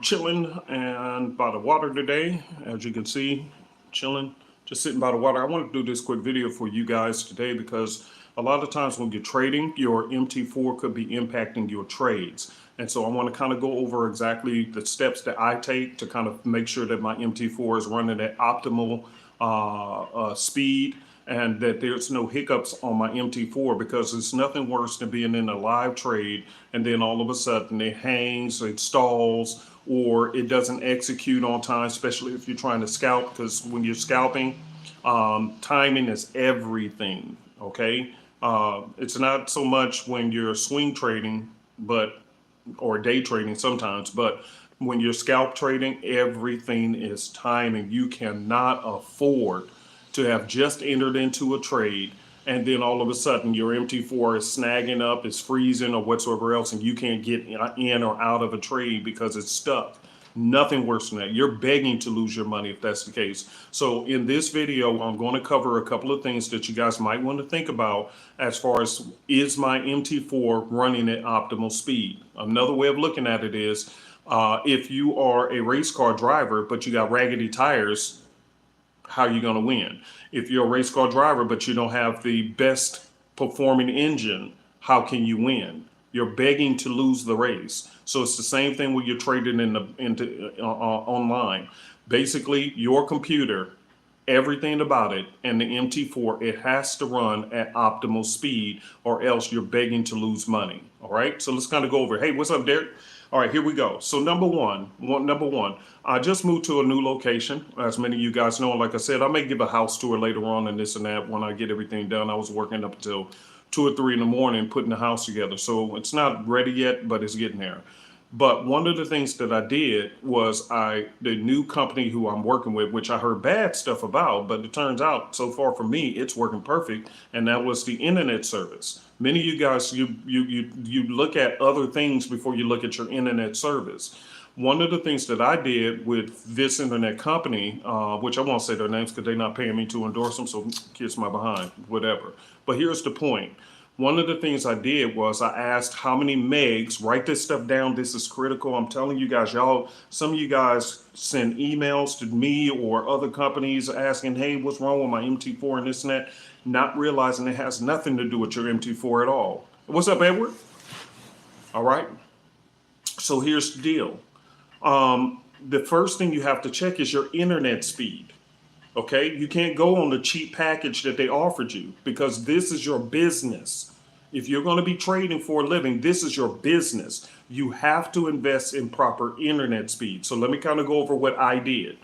Chilling and by the water today, as you can see, chilling, just sitting by the water. I want to do this quick video for you guys today because a lot of times when you're trading, your MT4 could be impacting your trades. And so I want to kind of go over exactly the steps that I take to kind of make sure that my MT4 is running at optimal speed and that there's no hiccups on my MT4, because it's nothing worse than being in a live trade and then all of a sudden it hangs, it stalls, or it doesn't execute on time, especially if you're trying to scalp, because when you're scalping, timing is everything, okay? It's not so much when you're swing trading, or day trading sometimes, but when you're scalp trading, everything is timing. You cannot afford to have just entered into a trade and then all of a sudden your MT4 is snagging up, is freezing or whatsoever else, and you can't get in or out of a trade because it's stuck. Nothing worse than that. You're begging to lose your money if that's the case. So in this video, I'm going to cover a couple of things that you guys might want to think about as far as, is my MT4 running at optimal speed? Another way of looking at it is, if you are a race car driver but you got raggedy tires, how are you going to win? If you're a race car driver but you don't have the best performing engine, how can you win? You're begging to lose the race. So it's the same thing when you're trading online. Basically, your computer, everything about it, and the MT4, it has to run at optimal speed, or else you're begging to lose money. All right, so let's kind of go over. Hey, what's up, Derek? All right, here we go. So number one, I just moved to a new location. As many of you guys know, like I said, I may give a house tour later on and this and that when I get everything done. I was working up until 2 or 3 in the morning putting the house together. So it's not ready yet, but it's getting there. But one of the things that I did was the new company who I'm working with, which I heard bad stuff about, but it turns out so far for me, it's working perfect. And that was the internet service. Many of you guys, you look at other things before you look at your internet service. One of the things that I did with this internet company, which I won't say their names because they're not paying me to endorse them, so kiss my behind, whatever. But here's the point. One of the things I did was I asked how many megs. Write this stuff down. This is critical. I'm telling you guys, some of you guys send emails to me or other companies asking, hey, what's wrong with my MT4 and this and that, not realizing it has nothing to do with your MT4 at all. What's up, Edward? All right. So here's the deal. The first thing you have to check is your internet speed. Okay, you can't go on the cheap package that they offered you, because this is your business. If you're going to be trading for a living, this is your business. You have to invest in proper internet speed. So let me kind of go over what I did.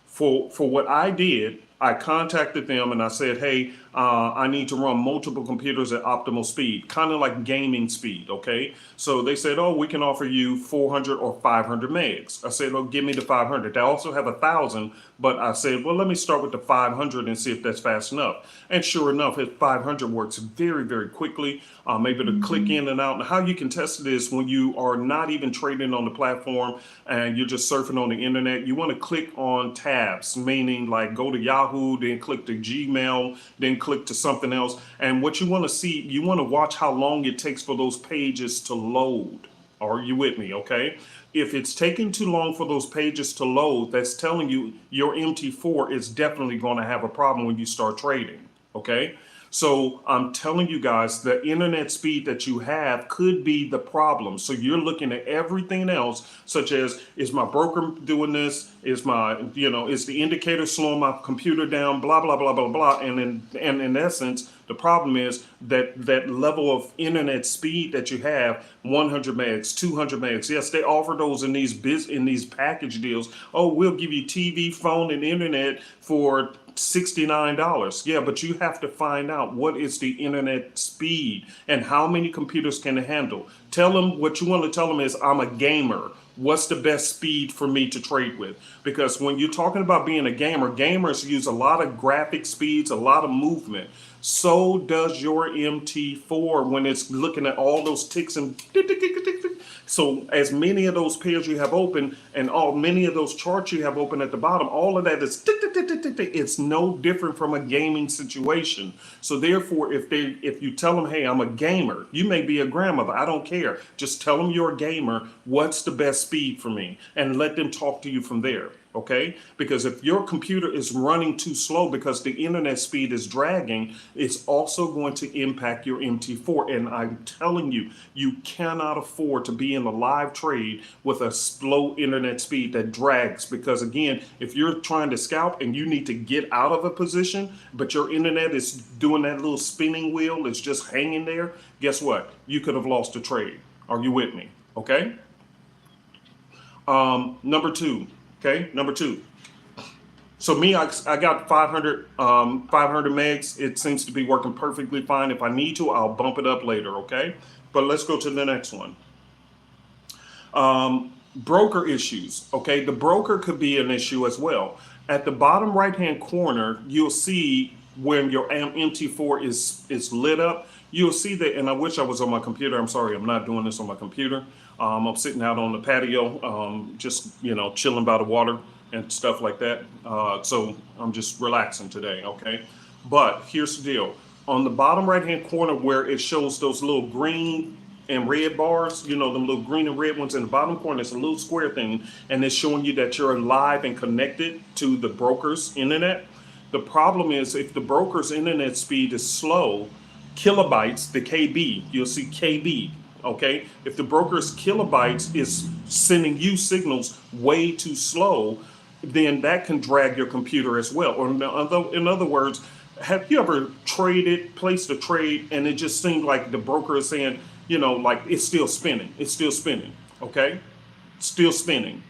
For what I did, I contacted them and I said, hey, I need to run multiple computers at optimal speed, kind of like gaming speed, okay? So they said, oh, we can offer you 400 or 500 megs. I said, oh, give me the 500. They also have 1,000, but I said, well, let me start with the 500 and see if that's fast enough. And sure enough, 500 works very, very quickly. I'm able to click in and out. And how you can test it is when you are not even trading on the platform and you're just surfing on the internet, you want to click on tabs, meaning like go to Yahoo, then click to Gmail, then click to something else. And what you want to see, you want to watch how long it takes for those pages to load. Are you with me? Okay. If it's taking too long for those pages to load, that's telling you your MT4 is definitely going to have a problem when you start trading. Okay. So I'm telling you guys, the internet speed that you have could be the problem. So you're looking at everything else, such as, is my broker doing this? Is is the indicator slowing my computer down? Blah, blah, blah, blah, blah. And in essence, the problem is that level of internet speed that you have, 100 megs, 200 megs. Yes, they offer those in these package deals. Oh, we'll give you TV, phone, and internet for $69. Yeah, but you have to find out what is the internet speed and how many computers can it handle. Tell them what you want to tell them is, I'm a gamer. What's the best speed for me to trade with? Because when you're talking about being a gamer, gamers use a lot of graphic speeds, a lot of movement. So does your MT4 when it's looking at all those ticks and tick, tick, tick, tick, tick. So as many of those pairs you have open and all many of those charts you have open at the bottom, all of that is tick, tick, tick, tick, tick, tick. It's no different from a gaming situation. So therefore, if you tell them, hey, I'm a gamer, you may be a grandmother, I don't care. Just tell them you're a gamer. What's the best speed for me? And let them talk to you from there. Okay, because if your computer is running too slow because the internet speed is dragging, it's also going to impact your MT4. And I'm telling you, you cannot afford to be in a live trade with a slow internet speed that drags. Because again, if you're trying to scalp and you need to get out of a position, but your internet is doing that little spinning wheel, it's just hanging there, guess what? You could have lost a trade. Are you with me? Okay. Number two. Okay, number two. So me, I got 500 megs. It seems to be working perfectly fine. If I need to, I'll bump it up later, okay? But let's go to the next one. Broker issues, okay? The broker could be an issue as well. At the bottom right-hand corner, you'll see when your MT4 is lit up, you'll see that, and I wish I was on my computer. I'm sorry, I'm not doing this on my computer. I'm sitting out on the patio, just, you know, chilling by the water and stuff like that. So I'm just relaxing today, okay? But here's the deal. On the bottom right-hand corner where it shows those little green and red bars, you know, them little green and red ones in the bottom corner, it's a little square thing, and it's showing you that you're live and connected to the broker's internet. The problem is if the broker's internet speed is slow, kilobytes, the KB, you'll see KB, okay? If the broker's kilobytes is sending you signals way too slow, then that can drag your computer as well. Or in other words, have you ever placed a trade, and it just seemed like the broker is saying, you know, like it's still spinning, okay? Still spinning,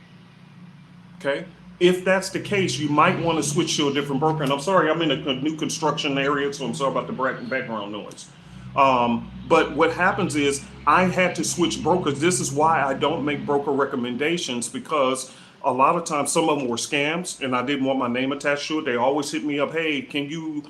okay? If that's the case, you might want to switch to a different broker. And I'm sorry, I'm in a new construction area, so I'm sorry about the background noise. But what happens is I had to switch brokers. This is why I don't make broker recommendations, because a lot of times some of them were scams and I didn't want my name attached to it. They always hit me up, hey, can you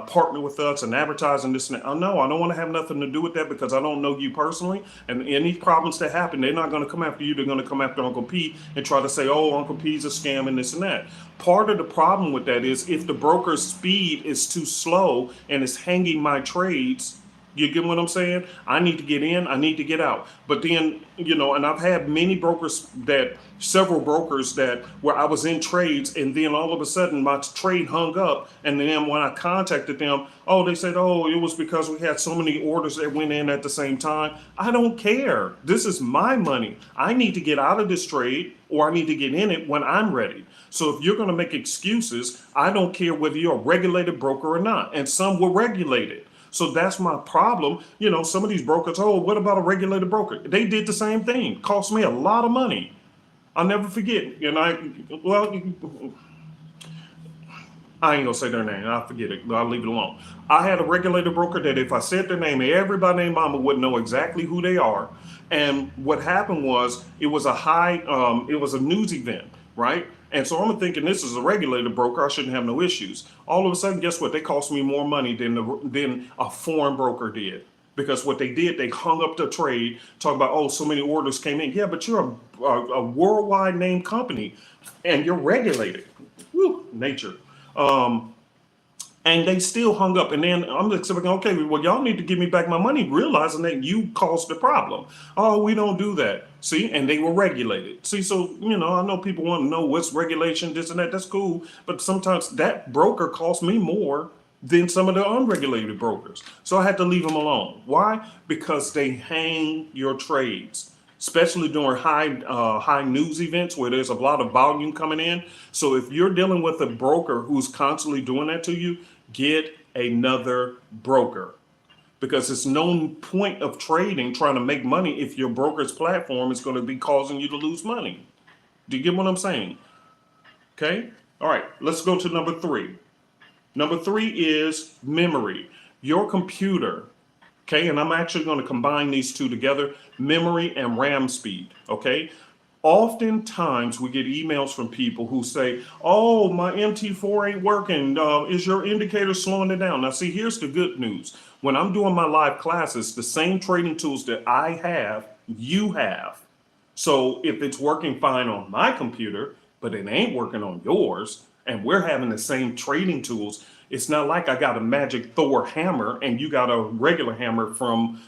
partner with us and advertise and this and that. Oh, no, I don't want to have nothing to do with that because I don't know you personally. And any problems that happen, they're not going to come after you. They're going to come after Uncle Pete and try to say, oh, Uncle P's a scam and this and that. Part of the problem with that is if the broker's speed is too slow and it's hanging my trades, you get what I'm saying? I need to get in, I need to get out. But then, you know, and I've had several brokers where I was in trades and then all of a sudden my trade hung up. And then when I contacted them, they said, it was because we had so many orders that went in at the same time. I don't care. This is my money. I need to get out of this trade or I need to get in it when I'm ready. So if you're going to make excuses, I don't care whether you're a regulated broker or not. And some were regulated. So that's my problem. You know, some of these brokers, what about a regulated broker? They did the same thing. Cost me a lot of money. I'll never forget. And I ain't gonna say their name. I'll forget it. I'll leave it alone. I had a regulated broker that if I said their name, everybody named Mama would know exactly who they are. And what happened was it was a news event, right? And so I'm thinking this is a regulated broker. I shouldn't have no issues. All of a sudden, guess what? They cost me more money than a foreign broker did. Because what they did, they hung up the trade, talk about, so many orders came in. Yeah, but you're a worldwide named company and you're regulated. Woo, nature. And they still hung up. And then I'm expecting, okay, well, y'all need to give me back my money, realizing that you caused the problem. Oh, we don't do that. See, and they were regulated. See, so, you know, I know people want to know what's regulation, this and that. That's cool. But sometimes that broker cost me more than some of the unregulated brokers. So I had to leave them alone. Why? Because they hang your trades, especially during high news events where there's a lot of volume coming in. So if you're dealing with a broker who's constantly doing that to you, get another broker, because it's no point of trading, trying to make money if your broker's platform is going to be causing you to lose money. Do you get what I'm saying? Okay. All right. Let's go to number 3. Number 3 is memory. Your computer. Okay. And I'm actually going to combine these two together, memory and RAM speed. Okay. Oftentimes we get emails from people who say, oh, my MT4 ain't working. Is your indicator slowing it down? Now, see, here's the good news. When I'm doing my live classes, the same trading tools that I have, you have. So if it's working fine on my computer, but it ain't working on yours, and we're having the same trading tools, it's not like I got a magic Thor hammer and you got a regular hammer from,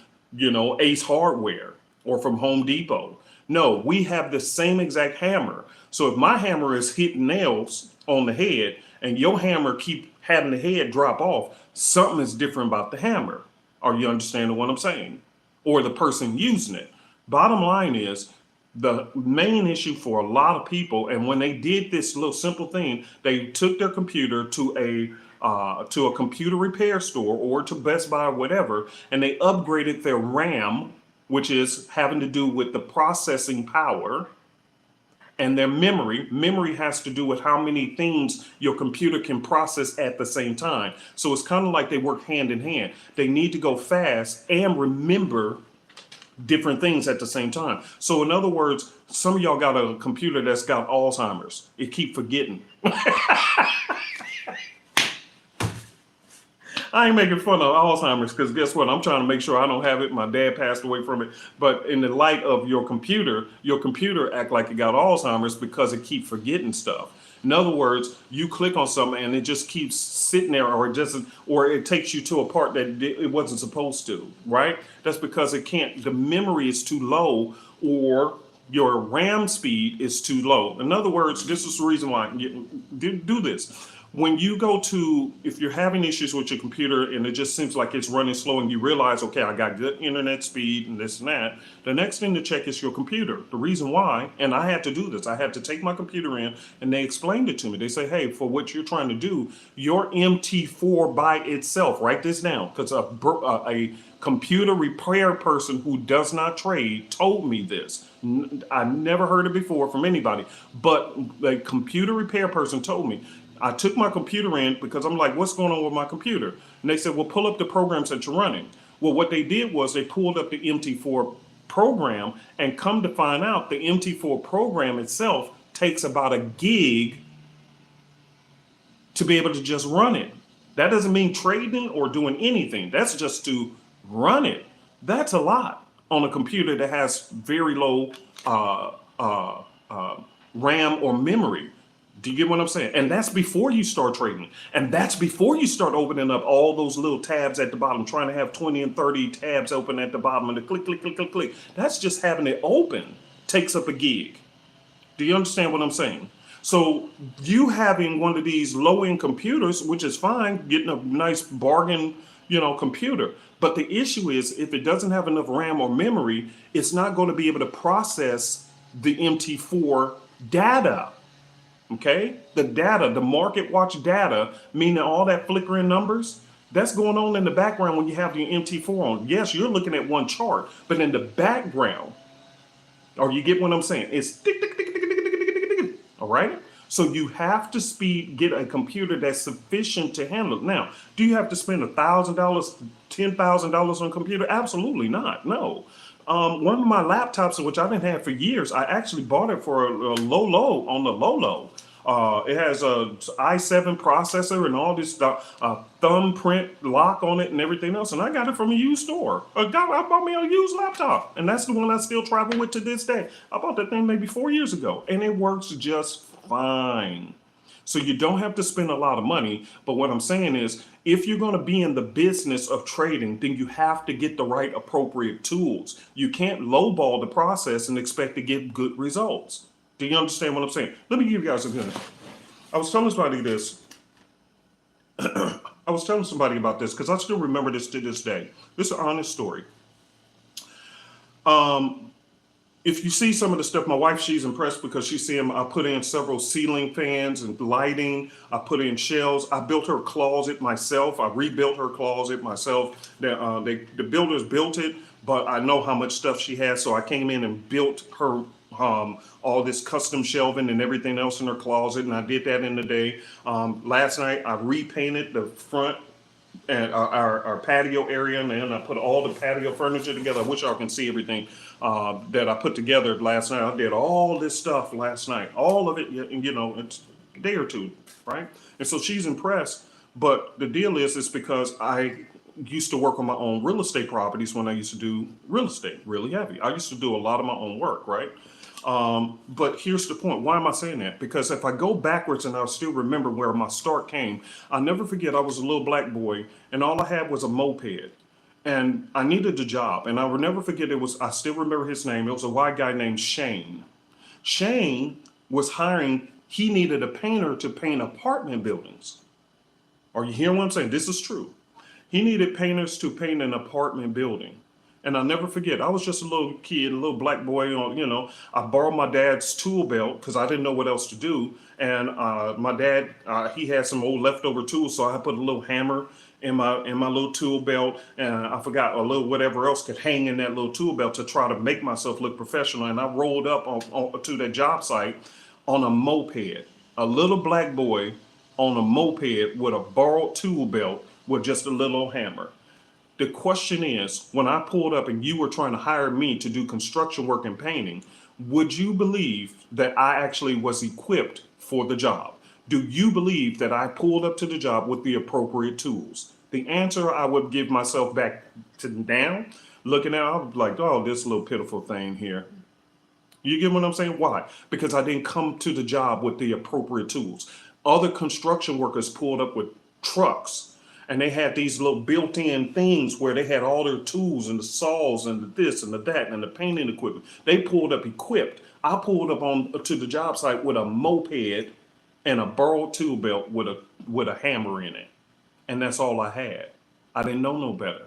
Ace Hardware or from Home Depot. No, we have the same exact hammer. So if my hammer is hitting nails on the head and your hammer keep having the head drop off, something is different about the hammer. Are you understanding what I'm saying? Or the person using it. Bottom line is, the main issue for a lot of people, and when they did this little simple thing, they took their computer to a computer repair store or to Best Buy or whatever, and they upgraded their RAM, which is having to do with the processing power, and their memory. Memory has to do with how many things your computer can process at the same time. So it's kind of like they work hand in hand. They need to go fast and remember different things at the same time. So in other words, some of y'all got a computer that's got Alzheimer's. It keep forgetting. I ain't making fun of Alzheimer's, because guess what? I'm trying to make sure I don't have it. My dad passed away from it. But in the light of your computer act like it got Alzheimer's because it keep forgetting stuff. In other words, you click on something and it just keeps sitting there, or it takes you to a part that it wasn't supposed to, right? That's because the memory is too low, or your RAM speed is too low. In other words, this is the reason why you do this. When you if you're having issues with your computer and it just seems like it's running slow and you realize, okay, I got good internet speed and this and that, the next thing to check is your computer. The reason why, and I had to do this, I had to take my computer in and they explained it to me. They say, hey, for what you're trying to do, your MT4 by itself, write this down, because a computer repair person who does not trade told me this. I never heard it before from anybody, but the computer repair person told me. I took my computer in because I'm like, what's going on with my computer? And they said, well, pull up the programs that you're running. Well, what they did was they pulled up the MT4 program, and come to find out the MT4 program itself takes about a gig to be able to just run it. That doesn't mean trading or doing anything. That's just to run it. That's a lot on a computer that has very low RAM or memory. Do you get what I'm saying? And that's before you start trading. And that's before you start opening up all those little tabs at the bottom, trying to have 20 and 30 tabs open at the bottom and the click, click, click, click, click. That's just having it open takes up a gig. Do you understand what I'm saying? So you having one of these low-end computers, which is fine, getting a nice bargain, computer. But the issue is, if it doesn't have enough RAM or memory, it's not going to be able to process the MT4 data. Okay, the data, the market watch data, meaning all that flickering numbers, that's going on in the background when you have your MT4 on. Yes, you're looking at one chart, but in the background, or you get what I'm saying? It's tick, tick, tick, tick, tick, tick, tick, tick, tick. All right. So you have to get a computer that's sufficient to handle it. Now, do you have to spend $1,000, $10,000 on a computer? Absolutely not. No. One of my laptops, which I've been had for years, I actually bought it for a low on the low. It has a i7 processor and all this thumbprint lock on it and everything else. And I got it from a used store. I bought me a used laptop, and that's the one I still travel with to this day. I bought that thing maybe 4 years ago, and it works just fine. So you don't have to spend a lot of money. But what I'm saying is, if you're going to be in the business of trading, then you have to get the right appropriate tools. You can't lowball the process and expect to get good results. Do you understand what I'm saying? Let me give you guys a good. I was telling somebody this. I was telling somebody about this because I still remember this to this day. This is an honest story. If you see some of the stuff, my wife, she's impressed because she's seeing I put in several ceiling fans and lighting. I put in shelves. I built her closet myself. I rebuilt her closet myself. The builders built it, but I know how much stuff she has, so I came in and built her all this custom shelving and everything else in her closet, and I did that in the day. Last night, I repainted the front and our patio area, and then I put all the patio furniture together. I wish y'all can see everything that I put together last night. I did all this stuff last night, all of it, it's a day or two, right? And so she's impressed, but the deal is, it's because I used to work on my own real estate properties when I used to do real estate really heavy. I used to do a lot of my own work, right? But here's the point. Why am I saying that? Because if I go backwards and I'll still remember where my start came, I'll never forget I was a little black boy and all I had was a moped. And I needed a job. And I will never forget I still remember his name. It was a white guy named Shane. Shane was he needed a painter to paint apartment buildings. Are you hearing what I'm saying? This is true. He needed painters to paint an apartment building. And I'll never forget, I was just a little kid, a little black boy, I borrowed my dad's tool belt because I didn't know what else to do. And my dad, he had some old leftover tools, so I put a little hammer in my little tool belt, and I forgot a little whatever else could hang in that little tool belt to try to make myself look professional. And I rolled up to that job site on a moped, a little black boy on a moped with a borrowed tool belt with just a little hammer. The question is, when I pulled up and you were trying to hire me to do construction work and painting, would you believe that I actually was equipped for the job? Do you believe that I pulled up to the job with the appropriate tools? The answer I would give myself back to now, looking at it, I was like, oh, this little pitiful thing here. You get what I'm saying? Why? Because I didn't come to the job with the appropriate tools. Other construction workers pulled up with trucks, and they had these little built-in things where they had all their tools and the saws and the this and the that and the painting equipment. They pulled up equipped. I pulled up to the job site with a moped and a borrowed tool belt with a hammer in it. And that's all I had. I didn't know no better.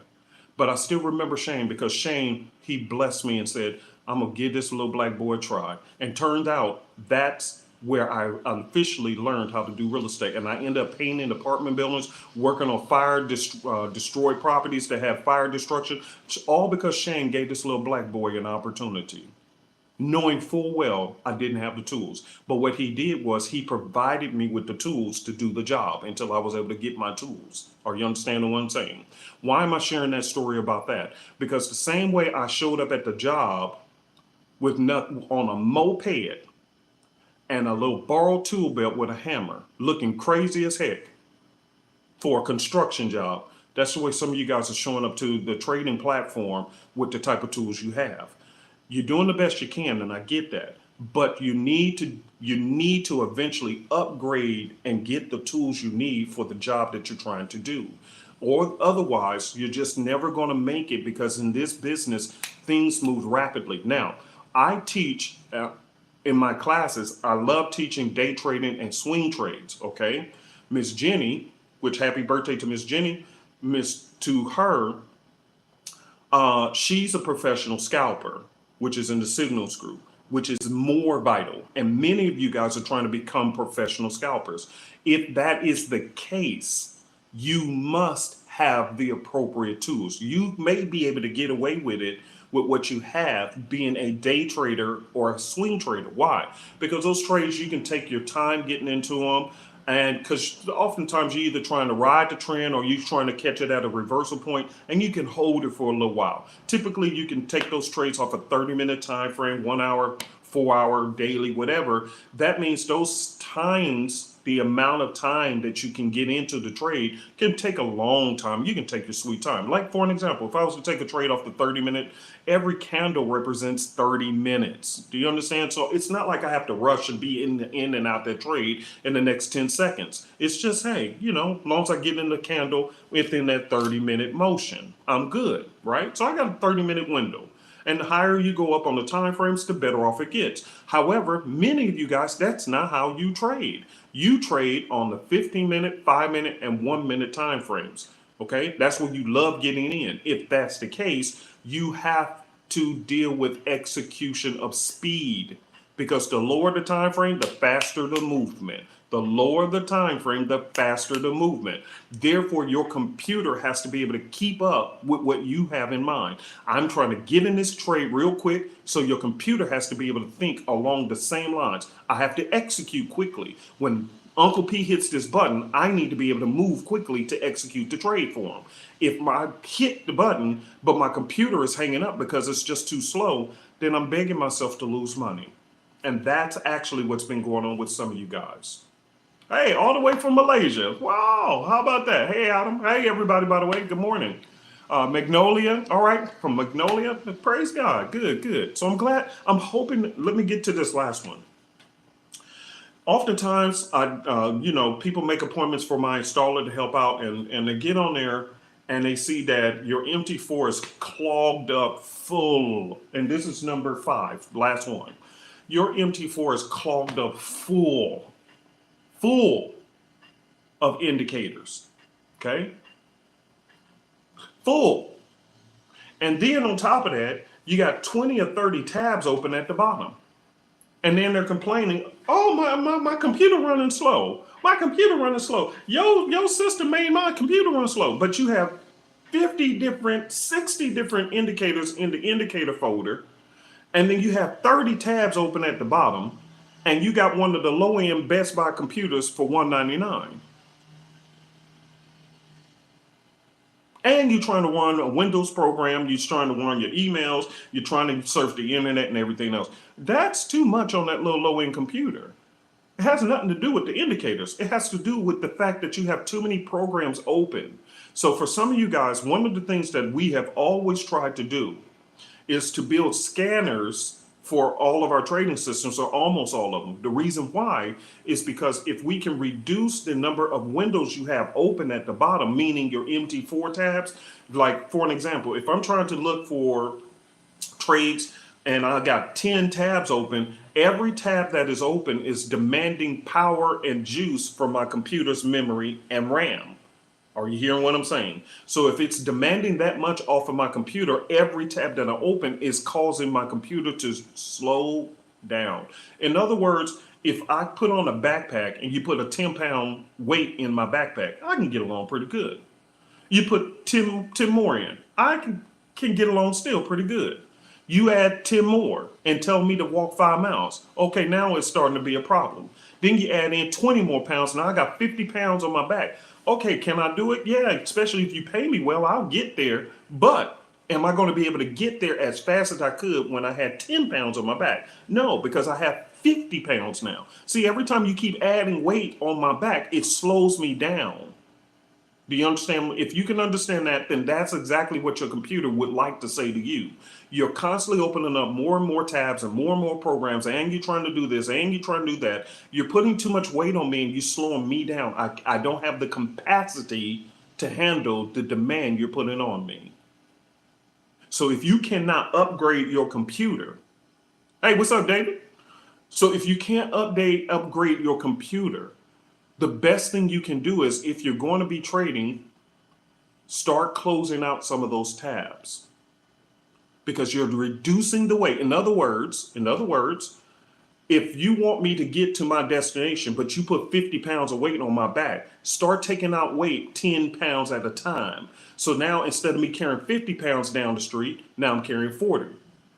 But I still remember Shane, because Shane, he blessed me and said, I'm going to give this little black boy a try. And turned out that's where I officially learned how to do real estate. And I ended up painting apartment buildings, working on destroyed properties that have fire destruction, all because Shane gave this little black boy an opportunity, knowing full well I didn't have the tools. But what he did was he provided me with the tools to do the job until I was able to get my tools. Are you understanding what I'm saying? Why am I sharing that story about that? Because the same way I showed up at the job on a moped and a little borrowed tool belt with a hammer, looking crazy as heck for a construction job, that's the way some of you guys are showing up to the trading platform with the type of tools you have. You're doing the best you can, and I get that. But you need to eventually upgrade and get the tools you need for the job that you're trying to do. Or otherwise, you're just never going to make it, because in this business, things move rapidly. Now, I teach in my classes, I love teaching day trading and swing trades, okay? Miss Jenny, which happy birthday to Miss Jenny, to her, she's a professional scalper, which is in the Signals group, which is more vital. And many of you guys are trying to become professional scalpers. If that is the case, you must have the appropriate tools. You may be able to get away with it with what you have being a day trader or a swing trader. Why? Because those trades, you can take your time getting into them. And because oftentimes you're either trying to ride the trend or you're trying to catch it at a reversal point, and you can hold it for a little while. Typically, you can take those trades off a 30-minute time frame, 1 hour, 4 hour, daily, whatever. That means those times, the amount of time that you can get into the trade can take a long time. You can take your sweet time. Like, for an example, if I was to take a trade off the 30-minute, every candle represents 30 minutes. Do you understand? So it's not like I have to rush and be in and out that trade in the next 10 seconds. It's just, hey, as long as I get in the candle within that 30-minute motion, I'm good, right? So I got a 30-minute window. And the higher you go up on the time frames, the better off it gets. However, many of you guys, that's not how you trade. You trade on the 15-minute, 5-minute, and 1-minute time frames. Okay, that's what you love getting in. If that's the case, you have to deal with execution of speed, because the lower the time frame, the faster the movement. The lower the time frame, the faster the movement. Therefore, your computer has to be able to keep up with what you have in mind. I'm trying to get in this trade real quick, so your computer has to be able to think along the same lines. I have to execute quickly. When Uncle P hits this button, I need to be able to move quickly to execute the trade for him. If I hit the button, but my computer is hanging up because it's just too slow, then I'm begging myself to lose money. And that's actually what's been going on with some of you guys. Hey, all the way from Malaysia. Wow, how about that? Hey, Adam. Hey, everybody, by the way, good morning. Magnolia, all right, from Magnolia. Praise God. Good, good. So I'm glad. I'm hoping. Let me get to this last one. Oftentimes, people make appointments for my installer to help out, and they get on there and they see that your MT4 is clogged up full. And this is number 5, last one. Your MT4 is clogged up full of indicators. Okay? Full. And then on top of that, you got 20 or 30 tabs open at the bottom. And then they're complaining, oh, my computer running slow. My computer running slow. Your system made my computer run slow. But you have 60 different indicators in the indicator folder. And then you have 30 tabs open at the bottom. And you got one of the low-end Best Buy computers for $199. And you're trying to run a Windows program, you're trying to run your emails, you're trying to surf the internet and everything else. That's too much on that little low-end computer. It has nothing to do with the indicators. It has to do with the fact that you have too many programs open. So for some of you guys, one of the things that we have always tried to do is to build scanners for all of our trading systems, or almost all of them. The reason why is because if we can reduce the number of windows you have open at the bottom, meaning your MT4 tabs, like for an example, if I'm trying to look for trades and I got 10 tabs open, every tab that is open is demanding power and juice from my computer's memory and RAM. Are you hearing what I'm saying? So if it's demanding that much off of my computer, every tab that I open is causing my computer to slow down. In other words, if I put on a backpack and you put a 10-pound weight in my backpack, I can get along pretty good. You put 10 more in, I can get along still pretty good. You add 10 more and tell me to walk 5 miles. Okay, now it's starting to be a problem. Then you add in 20 more pounds. Now I got 50 pounds on my back. Okay, can I do it? Yeah, especially if you pay me well, I'll get there. But am I going to be able to get there as fast as I could when I had 10 pounds on my back? No, because I have 50 pounds now. See, every time you keep adding weight on my back, it slows me down. Do you understand? If you can understand that, then that's exactly what your computer would like to say to you. You're constantly opening up more and more tabs and more programs, and you're trying to do this, and you're trying to do that. You're putting too much weight on me, and you're slowing me down. I don't have the capacity to handle the demand you're putting on me. So if you cannot upgrade your computer, hey, what's up, David? So if you can't upgrade your computer, the best thing you can do is, if you're going to be trading, start closing out some of those tabs, because you're reducing the weight. In other words, if you want me to get to my destination, but you put 50 pounds of weight on my back, start taking out weight 10 pounds at a time. So now instead of me carrying 50 pounds down the street, now I'm carrying 40.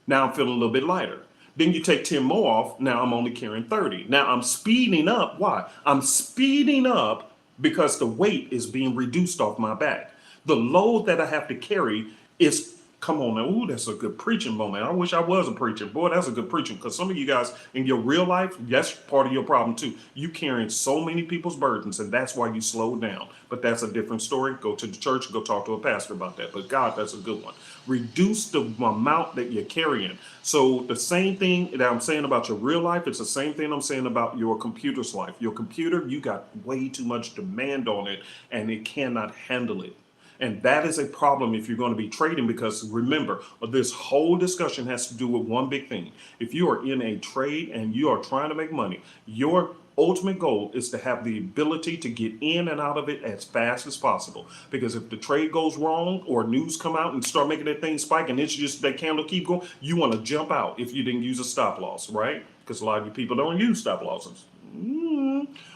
Now I'm feeling a little bit lighter. Then you take 10 more off. Now I'm only carrying 30. Now I'm speeding up. Why? I'm speeding up because the weight is being reduced off my back. The load that I have to carry is, come on now. Ooh, that's a good preaching moment. I wish I was a preacher. Boy, that's a good preaching, because some of you guys in your real life, that's part of your problem too. You carrying so many people's burdens, and that's why you slow down. But that's a different story. Go to the church, go talk to a pastor about that. But God, that's a good one. Reduce the amount that you're carrying. So the same thing that I'm saying about your real life, it's the same thing I'm saying about your computer's life. Your computer, you got way too much demand on it, and it cannot handle it. And that is a problem if you're going to be trading, because remember, this whole discussion has to do with one big thing. If you are in a trade and you are trying to make money, your ultimate goal is to have the ability to get in and out of it as fast as possible. Because if the trade goes wrong, or news come out and start making that thing spike, and it's just that candle keep going, you want to jump out if you didn't use a stop loss, right? Because a lot of you people don't use stop losses.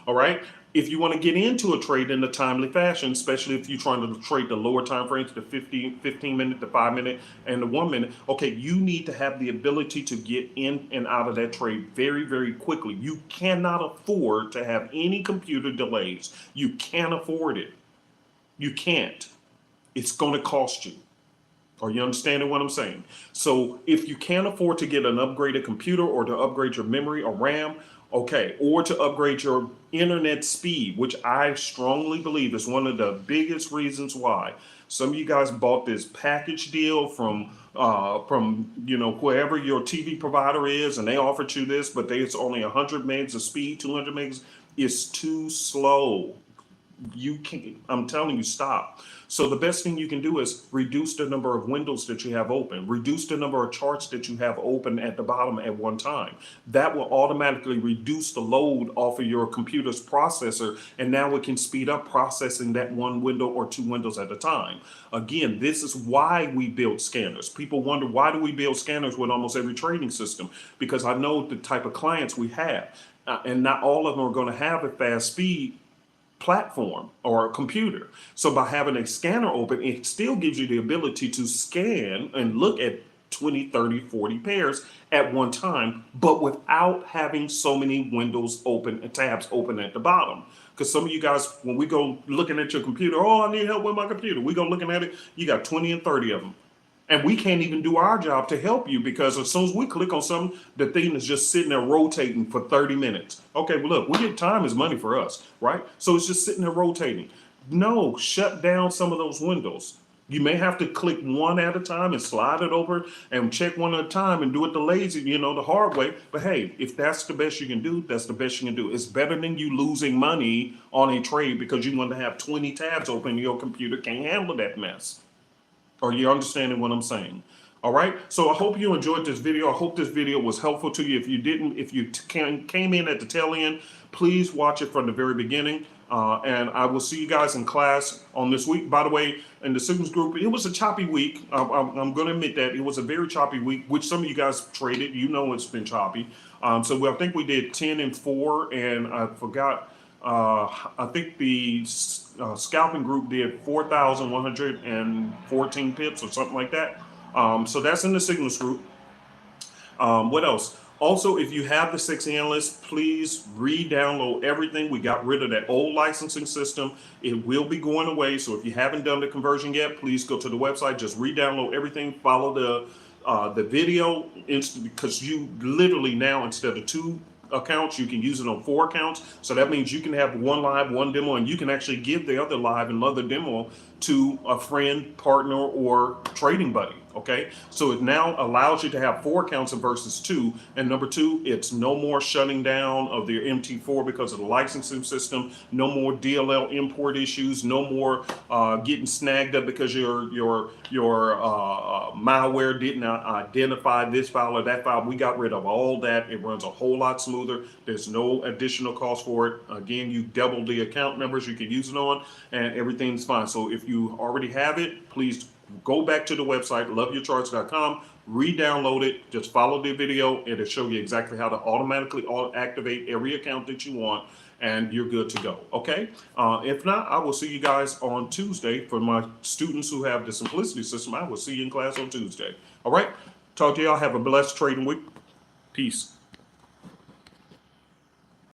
All right. If you want to get into a trade in a timely fashion, especially if you're trying to trade the lower time frames, the 15 minute, the 5 minute, and the 1 minute, okay, you need to have the ability to get in and out of that trade very, very quickly. You cannot afford to have any computer delays. You can't afford it. You can't. It's going to cost you. Are you understanding what I'm saying? So if you can't afford to get an upgraded computer, or to upgrade your memory or RAM, Okay, or to upgrade your internet speed, which I strongly believe is one of the biggest reasons why some of you guys bought this package deal from wherever your TV provider is, and they offered you this, but it's only 100 megs of speed, 200 megs. It's too slow. You can't, I'm telling you, stop. So the best thing you can do is reduce the number of windows that you have open, reduce the number of charts that you have open at the bottom at one time. That will automatically reduce the load off of your computer's processor, and now it can speed up processing that one window or two windows at a time. Again, this is why we build scanners. People wonder, why do we build scanners with almost every trading system? Because I know the type of clients we have, and not all of them are going to have a fast speed platform or a computer. So by having a scanner open, it still gives you the ability to scan and look at 20, 30, 40 pairs at one time, but without having so many windows open and tabs open at the bottom. Because some of you guys, when we go looking at your computer, oh, I need help with my computer. We go looking at it, you got 20 and 30 of them. And we can't even do our job to help you, because as soon as we click on something, the thing is just sitting there rotating for 30 minutes. Okay, well, look, we get time is money for us, right? So it's just sitting there rotating. No, shut down some of those windows. You may have to click one at a time and slide it over and check one at a time and do it the lazy, the hard way. But hey, if that's the best you can do, that's the best you can do. It's better than you losing money on a trade because you want to have 20 tabs open and your computer can't handle that mess. Are you understanding what I'm saying? All right. So I hope you enjoyed this video. I hope this video was helpful to you. If you didn't, if you came in at the tail end, please watch it from the very beginning. And I will see you guys in class on this week. By the way, in the Signals group, it was a choppy week. I'm going to admit that it was a very choppy week, which some of you guys traded. It's been choppy. I think we did 10 and 4, and I forgot. I think the scalping group did 4,114 pips or something like that. So that's in the Signals group. What else? Also, if you have the 6 analysts, please re-download everything. We got rid of that old licensing system. It will be going away. So if you haven't done the conversion yet, please go to the website. Just re-download everything. Follow the video, because you literally now, instead of 2 accounts, you can use it on 4 accounts. So that means you can have 1 live, 1 demo, and you can actually give the other live and other demo to a friend, partner, or trading buddy. Okay, so it now allows you to have 4 accounts versus 2. And number 2, it's no more shutting down of the MT4 because of the licensing system. No more DLL import issues. No more getting snagged up because your malware didn't identify this file or that file. We got rid of all that. It runs a whole lot smoother. There's no additional cost for it. Again, you double the account numbers you can use it on, and everything's fine. So if you already have it, please go back to the website, loveyourcharts.com, re-download it, just follow the video, and it'll show you exactly how to automatically activate every account that you want, and you're good to go, okay? If not, I will see you guys on Tuesday. For my students who have the Simplicity system, I will see you in class on Tuesday, all right? Talk to y'all. Have a blessed trading week. Peace.